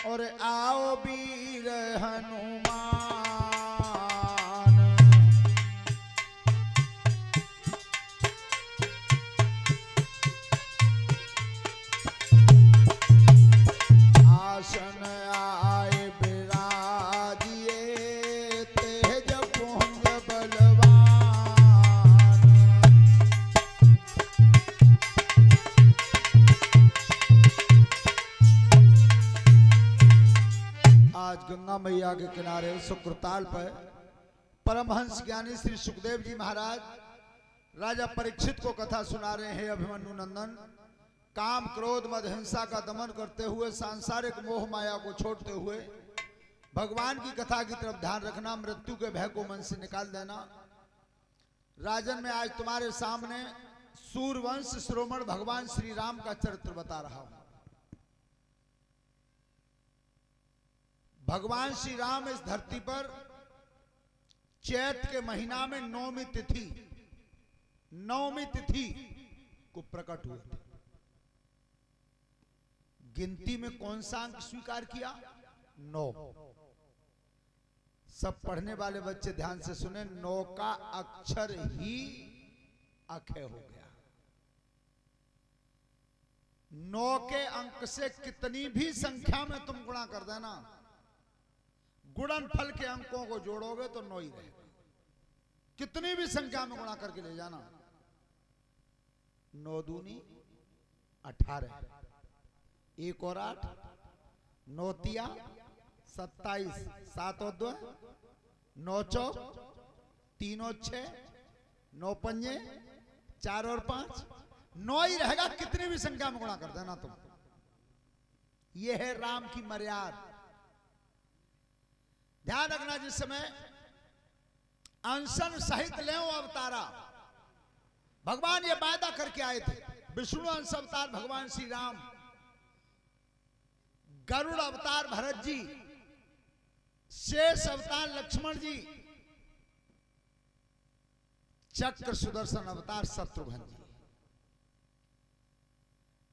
और आओ वीर हनुमान। आसन आए विराजिए तेज पुंज बलवान। आज गंगा मैया के किनारे सुकृताल पर परमहंस ज्ञानी श्री सुखदेव जी महाराज राजा परीक्षित को कथा सुना रहे हैं। अभिमन्यु नंदन काम क्रोध मद हिंसा का दमन करते हुए सांसारिक मोह माया को छोड़ते हुए भगवान की कथा की तरफ ध्यान रखना, मृत्यु के भय को मन से निकाल देना। राजन में आज तुम्हारे सामने सूर्यवंश श्रोमण भगवान श्री राम का चरित्र बता रहा हूं। भगवान श्री राम इस धरती पर चैत के महीना में नवमी तिथि को प्रकट हुए थे। गिनती में कौन सा अंक स्वीकार किया? 9। सब पढ़ने वाले बच्चे ध्यान से सुने, 9 का अक्षर ही अक्षय हो गया। 9 के अंक से कितनी भी संख्या में तुम गुणा कर देना, गुणनफल के अंकों को जोड़ोगे तो 9 ही रहेगा। कितनी भी संख्या में गुणा करके ले जाना, 9 दूनी 18, 1 और 8, 9 तिया 27, 7 और 2 9 चौक 3 और 6, 9 पंजे 4 और 5, 9 ही रहेगा। कितनी भी संख्या में गुणा कर देना तुम। यह है राम की मर्यादा। ध्यान रखना, जिस समय अनशन सहित ले अवतारा भगवान ये वायदा करके आए थे। विष्णु अंश अवतार भगवान श्री राम, गरुड़ अवतार भरत जी, शेष अवतार लक्ष्मण जी, चक्र सुदर्शन अवतार शत्रुघ्न जी।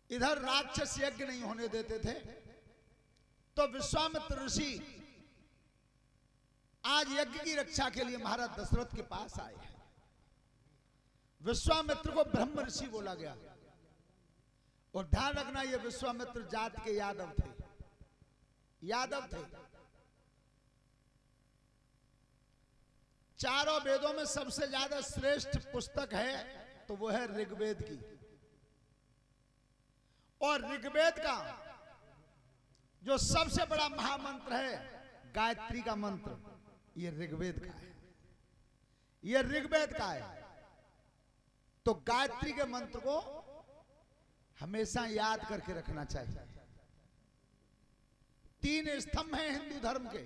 इधर राक्षस यज्ञ नहीं होने देते थे तो विश्वामित्र ऋषि आज यज्ञ की रक्षा के लिए महाराज दशरथ के पास आए हैं। विश्वामित्र को ब्रह्म ऋषि बोला गया। और ध्यान रखना, ये विश्वामित्र जात के यादव थे। चारों वेदों में सबसे ज्यादा श्रेष्ठ पुस्तक है तो वो है ऋग्वेद की। और ऋग्वेद का जो सबसे बड़ा महामंत्र है गायत्री का मंत्र, ये ऋग्वेद का है। ये ऋग्वेद का है। तो गायत्री के मंत्र को हमेशा याद करके रखना चाहिए। 3 स्तंभ हैं हिंदू धर्म के,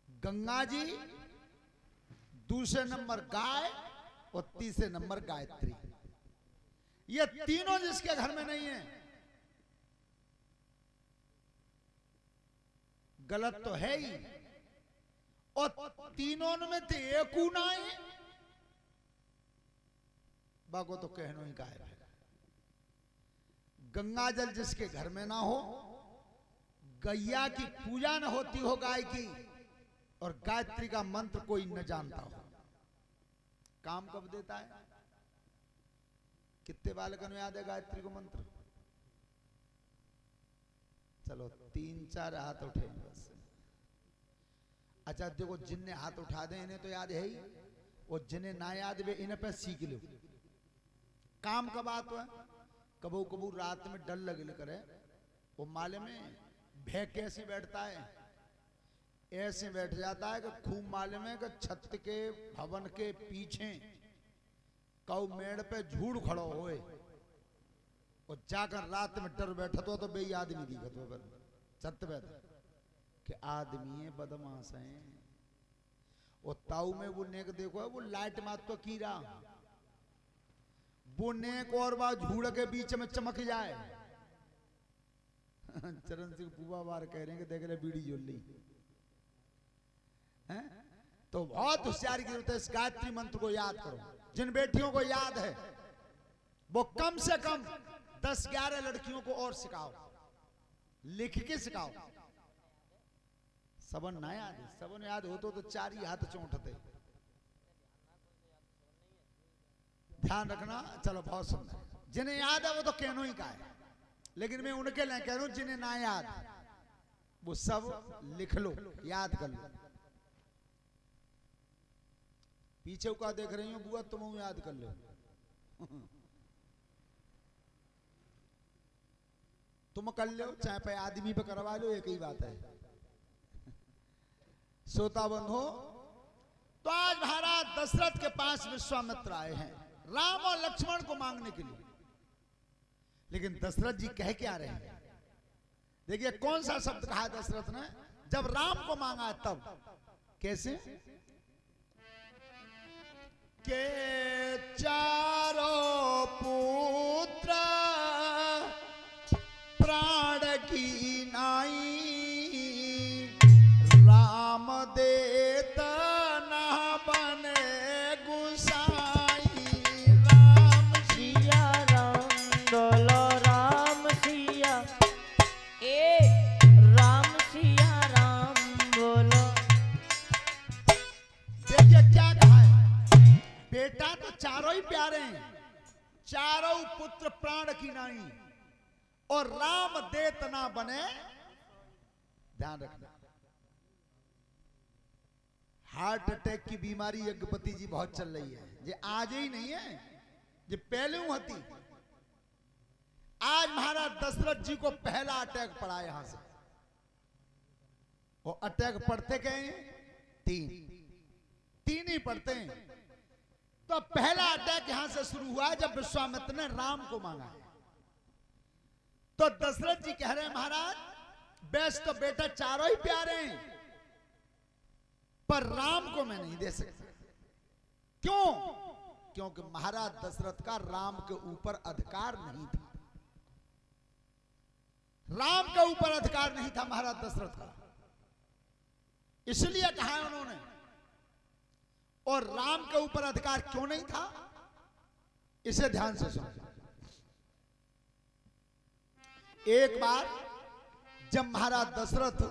गंगा जी, दूसरे नंबर गाय और तीसरे नंबर गायत्री। ये तीनों जिसके घर में नहीं है गलत तो है ही। और तीनों में थे एक नाई बागो तो कहनो ही गायब है। गंगा जल जिसके घर में ना हो, गैया की पूजा न होती हो गाय की, और गायत्री का मंत्र कोई न जानता हो, काम कब देता है? कितने बालकों में याद है गायत्री को मंत्र? चलो 3-4 हाथ उठे बस। अच्छा देखो, जिनने हाथ उठा दे इन्हें तो याद है ही, और जिन्हें ना याद वे इन्हें पे सीख लो। काम कब आता है? कबू कबू रात में डर लगे करे, वो माले में भय कैसे बैठता है, ऐसे बैठ जाता है कि खूब माले में कि छत के भवन के पीछे कौ मेड़ पे झूड़ खड़ो होए, और जाकर रात में डर बैठा तो बे आदमी दिखत हो छत पे कि आदमी है बदमाश है। और ताऊ में वो नेक देखो, वो लाइट मात तो कीरा, वो नेक और बात झूड़ के बीच में चमक जाए। चरण सिंह बुआ बार कह रहे हैं कि देख रहे बीड़ी जोल ली है। तो बहुत होशियारी की जरूरत है। इस गायत्री मंत्र को याद करो। जिन बेटियों को याद है वो कम से कम 10-11 लड़कियों को और सिखाओ। लिख के सिखाओ। सबन ना याद, सबन याद हो तो 4 ही हाथ चौंटते। ध्यान रखना। चलो बहुत सुंदर। जिन्हें याद है वो तो कहनो ही का है, लेकिन मैं उनके लिए कह रहा हूं जिन्हें ना याद वो सब लिख लो, याद कर लो। पीछे का देख रही हूं बुआ, तुम याद कर लो। तुम कर लो चाहे पे आदमी पे करवा लो, एक ही बात है। श्रोता बंधो, तो आज महाराज दशरथ के पास विश्वामित्र आए हैं राम और लक्ष्मण को मांगने के लिए। लेकिन दशरथ जी कह क्या रहे हैं? देखिए कौन सा शब्द कहा दशरथ ने जब राम को मांगा तब। कैसे? के चारों पुत्र प्राण की नाई, राम देत ना बने गुसाई। राम सिया राम बोलो राम सिया, राम सिया राम बोलो। देखिए क्या कहा है, बेटा तो चारों ही प्यारे हैं, चारों पुत्र प्राण की नाई, और राम देत ना बने। ध्यान रखना, हार्ट अटैक की बीमारी यज्ञपति जी बहुत चल रही है। ये आज ही नहीं है, ये पहले होती। आज महाराज दशरथ जी को पहला अटैक पड़ा यहां से। वो अटैक पड़ते गए 3 ही पड़ते हैं। तो पहला अटैक यहां से शुरू हुआ जब विश्वामित्र ने राम को मांगा है। तो दशरथ जी कह रहे हैं महाराज बेस्ट तो बेटा चारों ही प्यारे हैं, पर राम को मैं नहीं दे सकता। क्यों? क्योंकि महाराज दशरथ का राम के ऊपर अधिकार नहीं था। राम के ऊपर अधिकार नहीं था महाराज दशरथ का, इसलिए कहा है उन्होंने। और राम के ऊपर अधिकार क्यों नहीं था, इसे ध्यान से सुनो। एक बार जब महाराज दशरथ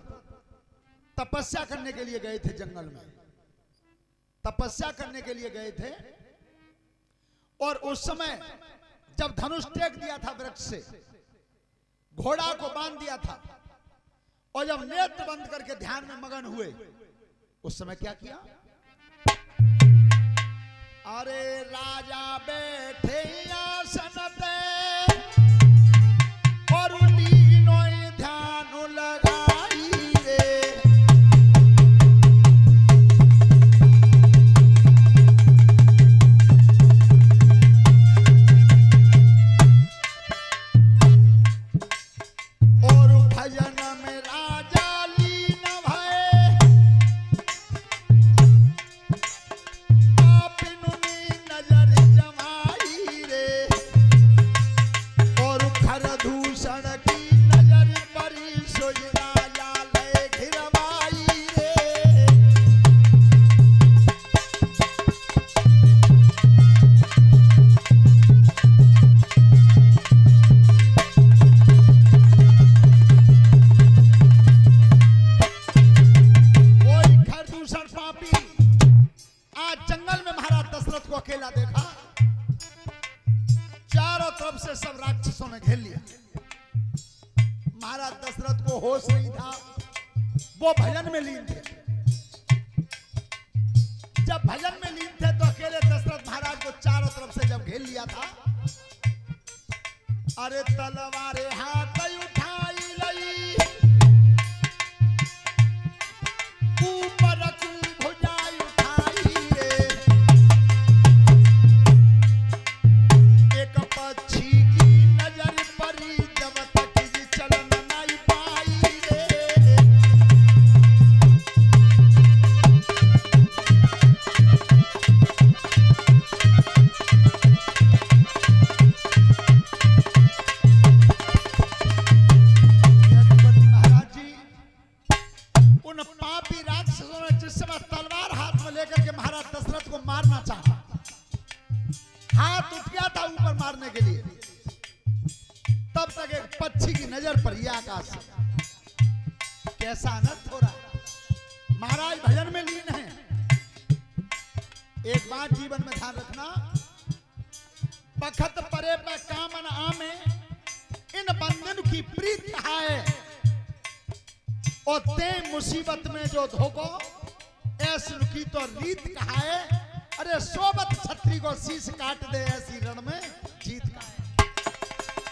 तपस्या करने के लिए गए थे, जंगल में तपस्या करने के लिए गए थे, और उस समय जब धनुष टेक दिया था वृक्ष से, घोड़ा को बांध दिया था, और जब नेत्र बंद करके ध्यान में मगन हुए, उस समय क्या किया? अरे राजा बैठे आसन पे और लीनो ध्यान लगाई रे। और भजन में राजा लीन भय, पापिनुनी नजर जमाई रे। और खरदूषण की नजर परी, सोई राजा लय घिरवाई रे। कोई खरदूषण पापी आज जंगल में महाराज दशरथ को अकेला देखा। चारों तरफ से सब राक्षसों ने घेर लिया। महाराज दशरथ को होश नहीं था, वो भजन में लीन थे। जब भजन में लीन थे तो अकेले दशरथ महाराज को चारों तरफ से जब घेर लिया था, अरे तलवारे हाथ उठाई लई, ऊपर भुजाई उठाई रे। एक पक्षी की नजर परी, जब तक जी चलन नहीं पाई रे। यज्ञपति महाराज जी उन पापी राक्षसों ने जिस समय तलवार हाथ में लेकर के महाराज दशरथ को मारना चाहा, हाथ उठ गया था ऊपर मारने के लिए, तब तक एक पक्षी की नजर पड़ी आकाश से। कैसा अनर्थ हो रहा है। महाराज भजन में लीन है। एक बात जीवन में ध्यान रखना, बखत परे पे कामन आमे, इन बंधन की प्रीत कहा है, और ते मुसीबत में जो धोखो ऐसी की तो रीत कहा है। अरे सोबत छत्री को शीश काट दे ऐसी रण में जीत कहा है।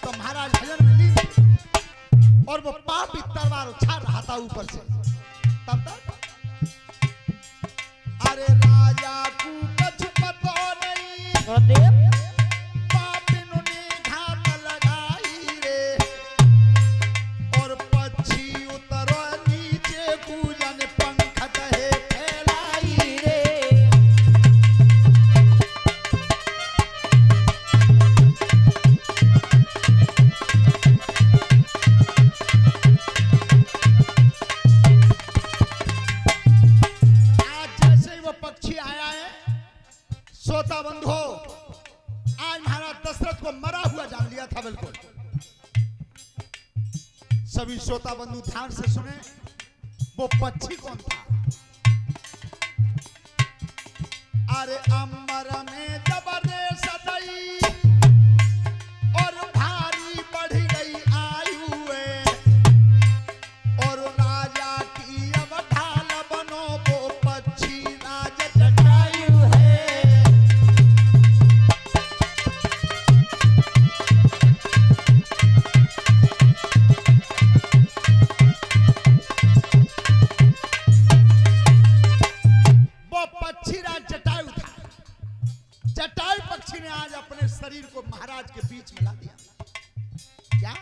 तो महाराज भजन में लीन थे और वो पापी तलवार उछाल रहा था ऊपर से। तब तक अरे राजा को कुछ पता नहीं, पापिनों ने घात लगाई रे, और पक्षी उतरो नीचे कूजन पंख दहे फैलाई रे। श्रोता बंधु, आज महाराज दशरथ को मरा हुआ जान लिया था बिल्कुल। सभी श्रोता बंधु ध्यान से सुने, वो पक्षी कौन था? अरे अमर में जब रेस दई और भारी बढ़ गई आयु, और राजा की अब ढाल बनो वो पक्षी राज जटायु है। जटायु पक्षी ने आज अपने शरीर को महाराज के बीच में ला दिया। क्या?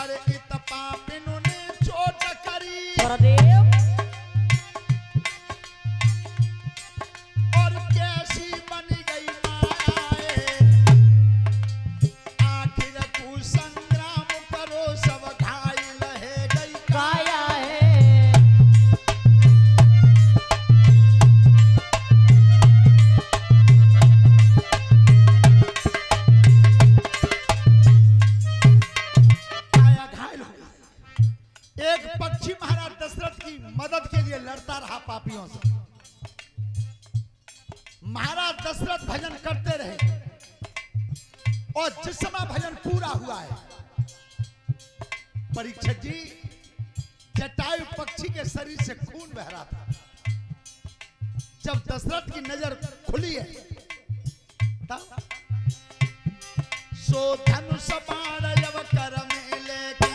अरे इत पापिनों ने चोट करी और कैसी बनी गई माया, आखिर कुसंग्राम करो सब घायल है गई काया है। एक पक्षी महाराज दशरथ की मदद के लिए लड़ता रहा पापियों से। महाराज दशरथ भजन करते रहे, और जिस समय भजन पूरा हुआ है, परीक्षित जी, जटायु पक्षी के शरीर से खून बह रहा था। जब दशरथ की नजर खुली है, तब सो धनुष बाण जब कर में लेके,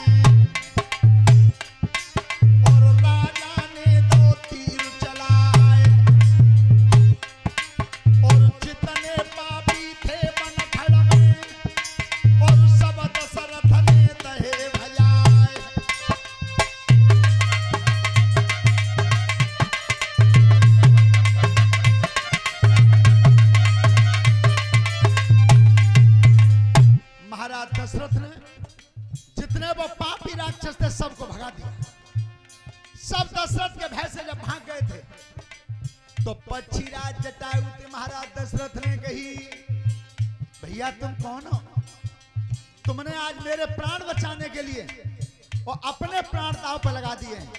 दशरथ ने जितने वो पापी राक्षस थे सबको भगा दिया। सब दशरथ के भय से जब भाग गए थे, तो पक्षीराज जटायु थे महाराज दशरथ ने कही, भैया तुम कौन हो? तुमने आज मेरे प्राण बचाने के लिए और अपने प्राण दांव पर लगा दिए हैं।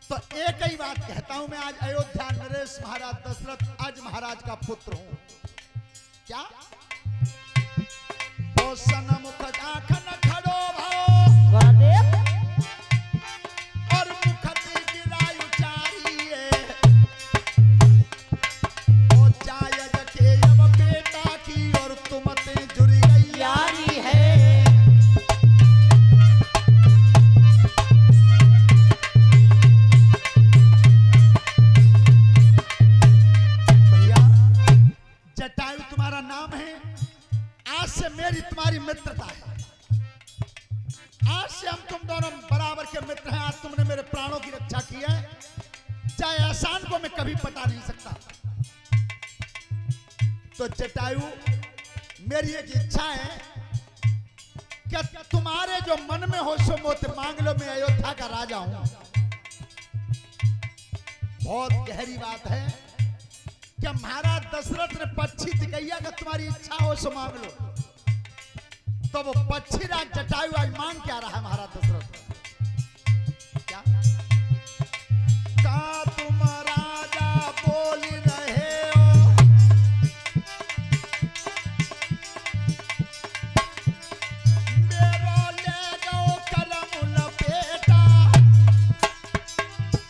तो एक ही बात कहता हूं मैं, आज अयोध्या नरेश महाराज दशरथ आज महाराज का पुत्र हूं। क्या? सनमुख आखन खड़ो भाओ और मुखत गिरायु चारिये, ओ जायज के अब बेटा की और तुमते जुड़ गई यारी है। भैया जटायु तुम्हारा नाम है, आज से मेरी तुम्हारी मित्रता है। आज से हम तुम दोनों बराबर के मित्र हैं। आज तुमने मेरे प्राणों की रक्षा की है, चाहे एहसान को मैं कभी पता नहीं सकता। तो जटायु, मेरी एक इच्छा है कि तुम्हारे जो मन में हो सो मोत मांग लो, मैं अयोध्या का राजा हूं। बहुत गहरी बात है कि महाराज दशरथ ने पक्षी दिखैया कि तुम्हारी इच्छा हो सो मांग लो। तो वो पक्षीराज जटायु आज मांग क्या रहा है महाराज दशरथ? क्या का तुम राजा बोल रहे हो, मेरो ले गो करम लपेटा,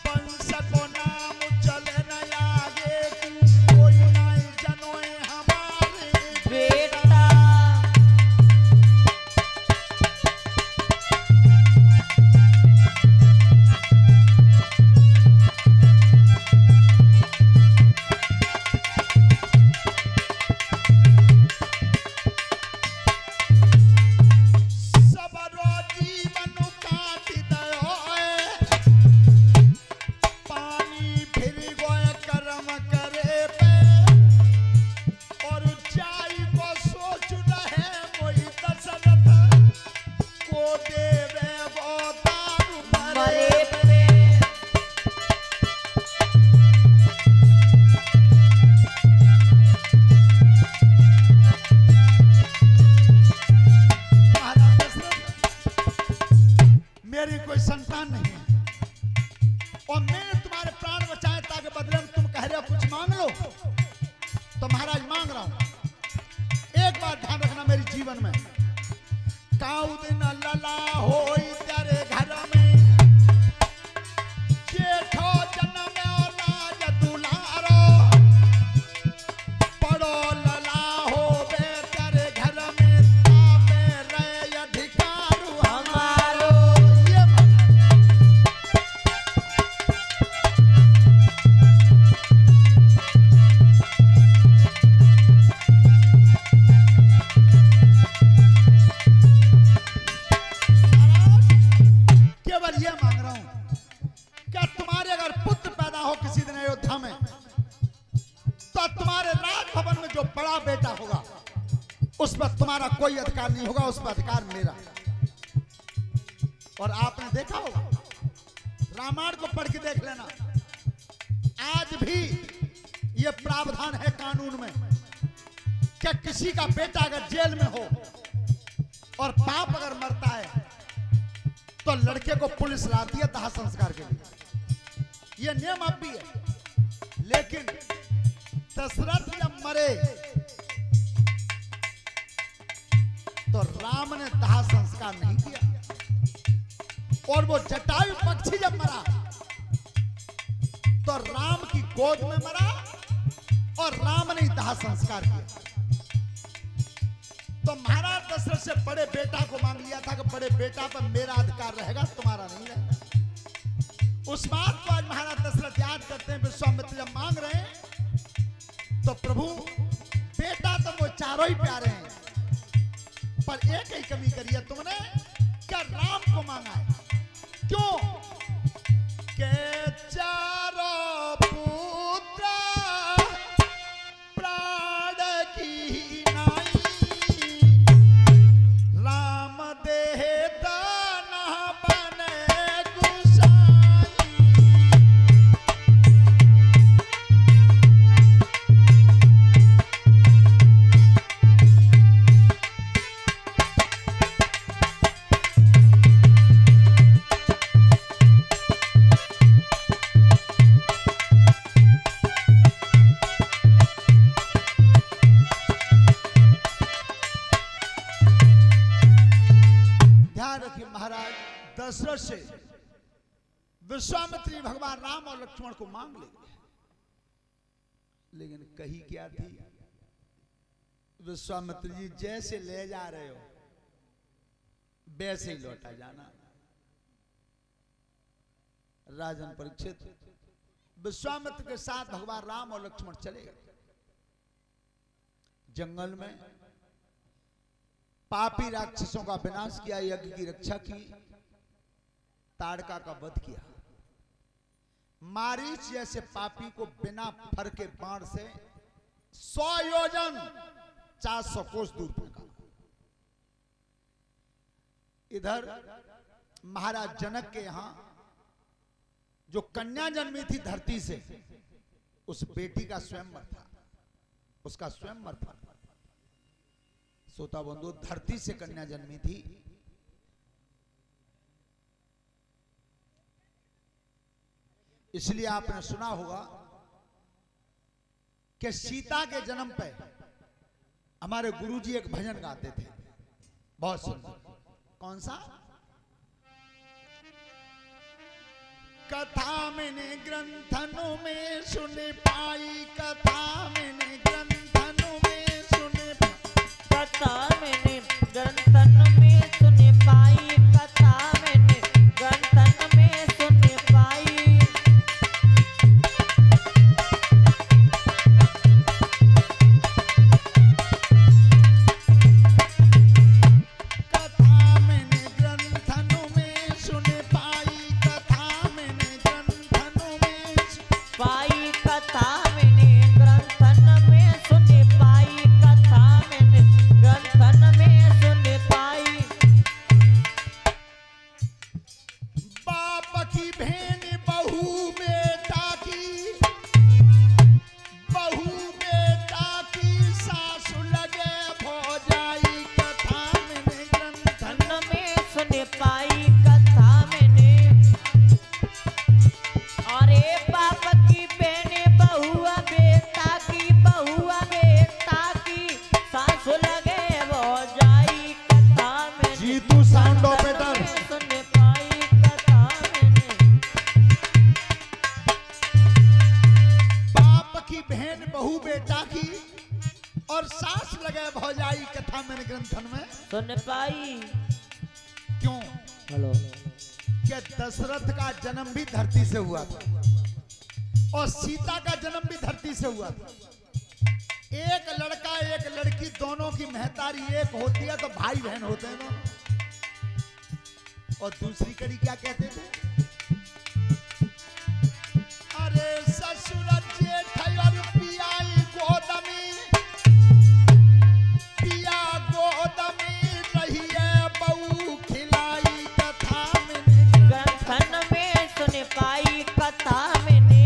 वंश को नाम चले न आगे की, कोई नहीं जनोए हमारे बेटा सबरो जीवन काट दयो, पानी फिर गोय कर्म करे पे, और ऊंचाई को सोच रहे मोई दशरथ, को देवे वो दारू मरे मरे पे महाराज दशरथ, मेरी कोई संतान नहीं है और मैंने तुम्हारे प्राण बचाए ताकि बदले में तुम कह रहे हो कुछ मांग लो, तो महाराज मांग रहा हूं। एक बात ध्यान रखना मेरे जीवन में, काऊ दिन लला होई तेरे घर में, जेठो जन्म और राज दुलारो, बड़ो लला हो बे तेरे घर में, तापे रहे अधिकारू हमारो। ये केवल ये मांग रहा हूं, क्या तुम्हारे अगर पुत्र पैदा हो किसी दिन अयोध्या में, तो तुम्हारे राजभवन में जो बड़ा बेटा होगा उस पर तुम्हारा कोई अधिकार नहीं होगा, उस पर अधिकार मेरा। और आपने देखा होगा, रामायण को पढ़ के देख लेना, आज भी ये प्रावधान है कानून में कि किसी का बेटा अगर जेल में हो और बाप अगर मरता है तो लड़के को पुलिस लाती है दाह संस्कार के लिए, ये नियम अब भी है। लेकिन दशरथ जब मरे तो राम ने दाह संस्कार नहीं किया, और वो जटायु पक्षी जब मरा तो राम की गोद में मरा और राम ने दाह संस्कार किया। तो महाराज दशरथ से बड़े बेटा को मांग लिया था कि बड़े बेटा पर मेरा अधिकार रहेगा, तुम्हारा नहीं रहेगा। उस बात को आज महाराज दशरथ याद करते हैं। विश्वामित्र जब मांग रहे हैं तो प्रभु बेटा तो वो चारों ही प्यारे हैं, पर एक ही कमी करी है तुमने, क्या राम को मांगा है? क्यों? के चारों पुत्र प्राण की नाई, राम देता न बने गुसाई। ध्यान रखिए महाराज दशरथ से विश्वामित्री भगवान राम और लक्ष्मण को मांग ले, लेकिन कही क्या थी? विश्वामित्र जी जैसे ले जा रहे हो वैसे ही लौटा जाना। राजन परीक्षित विश्वामित्र के साथ भगवान राम और लक्ष्मण चले गए जंगल में, पापी राक्षसों का विनाश किया, यज्ञ की रक्षा की, ताड़का का वध किया, मारीच जैसे पापी को बिना फर के बाण से 100 योजन 400 कोस दूर फेंका। इधर महाराज जनक के यहां जो कन्या जन्मी थी धरती से, उस बेटी का स्वयंवर था, उसका स्वयंवर था। श्रोता बंधु, धरती से कन्या जन्मी थी। इसलिए आपने सुना होगा कि सीता के जन्म पे हमारे गुरुजी एक भजन गाते थे, बहुत सुंदर। कौन सा? कथा मैंने ग्रंथनों में सुन पाई, कथा मैंने ग्रंथनों में सुन पाई, कथा मैंने ग्रंथन में सुन पाई, कथा मैंने ग्रंथन में सुन पाई। कथा मैंने ग्रंथनों में सुन पाई, कथा मैंने ग्रंथनों में पाई, कथा मैंने ग्रंथन में सुन पाई, कथा मैंने ग्रंथन में सुन पाई। बाप की बहन बहू बेटा की, बहू बेटा की सासु लगे भौजाई, कथा मैंने ग्रंथन धन में सुन पाई, कथा मैंने। अरे बाप की बहने बहुआ बेटा की, बहुआ बेटा की सासु लगे वो जाई, कथा मैंने। Jitu sound operator. सुन पाई, कथा मैंने। बाप की बहन बहू बेटा की और सास लगे भौजाई, कथा मैंने ग्रंथन में सुन पाई। क्यों? हेलो, कि दशरथ का जन्म भी धरती से हुआ था और सीता का जन्म भी धरती से हुआ था। एक लड़का एक लड़की दोनों की महतारी एक होती है तो भाई बहन होते हैं दोनों। और दूसरी कड़ी क्या कहते थे? अरे ससुर जेठ और पियाई गोद में, पिया गोद में रही है बहू खिलाई, कथा मैंने ग्रंथन में सुन पाई, कथा मैंने।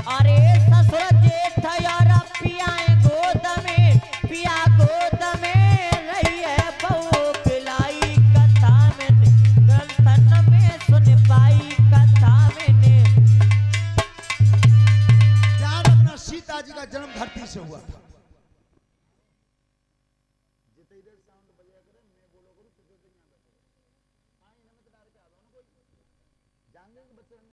अरे ससुर जेठ यार पियाए गोद में, पिया गोद में रही है बहू खिलाई, कथा मैंने ग्रंथन में सुन पाई, कथा मैंने। ध्यान रखना, सीता जी का जन्म धरती से हुआ था।